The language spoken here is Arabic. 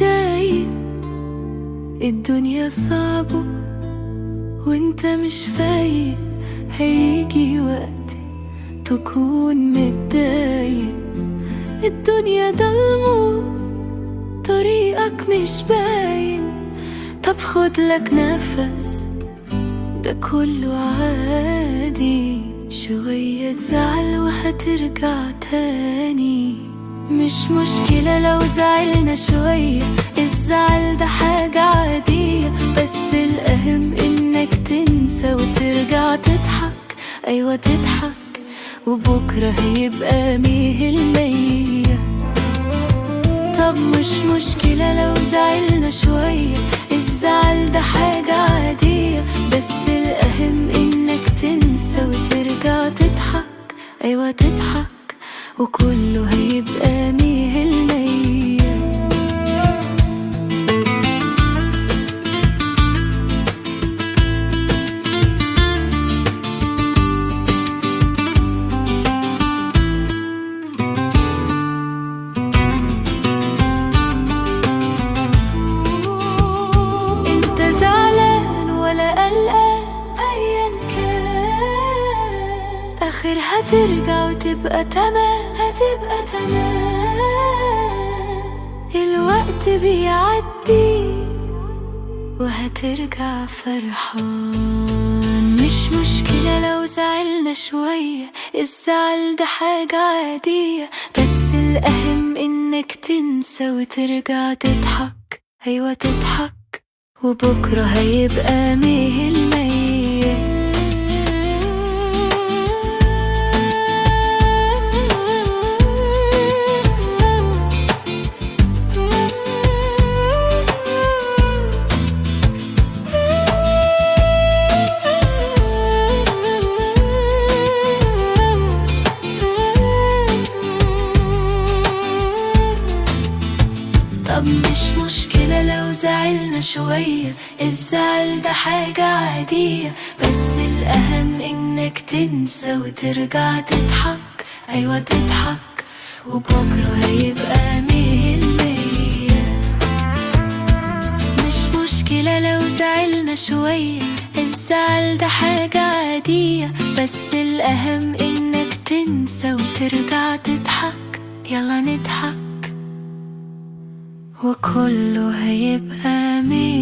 متضايق، الدنيا صعبة وانت مش فايق، هيجي وقت تكون متضايق، الدنيا ضلمة طريقك مش باين. طب خد لك نفس، ده كله عادي، شوية زعل وهترجع تاني. مش مشكلة لو زعلنا شوية، الزعل ده حاجة عادية، بس الأهم إنك تنسى وترجع تضحك. أيوة تضحك، وبكرة هيبقى 100%. طب مش مشكلة لو زعلنا شوية، الزعل ده حاجة عادية، بس الأهم إنك تنسى وترجع تضحك. أيوة تضحك، وكله هيبقى 100%. انت زعلان ولا قلقان ايا كان، اخر هترجع وتبقى تمام، هتبقى تمام. الوقت بيعدي وهترجع فرحان. مش مشكلة لو زعلنا شوية، الزعل ده حاجة عادية، بس الأهم إنك تنسى وترجع تضحك. أيوة تضحك، وبكرة هيبقى 100%. طب مش مشكلة لو زعلنا شوية، الزعل ده حاجة عادية، بس الأهم إنك تنسى وترجع تضحك. أيوة تضحك، وبكرة هيبقى 100%. مش مشكلة لو زعلنا شوية، الزعل ده حاجة عادية، بس الأهم إنك تنسى وترجع تضحك. يلا نضحك، وكله هيبقى 100%.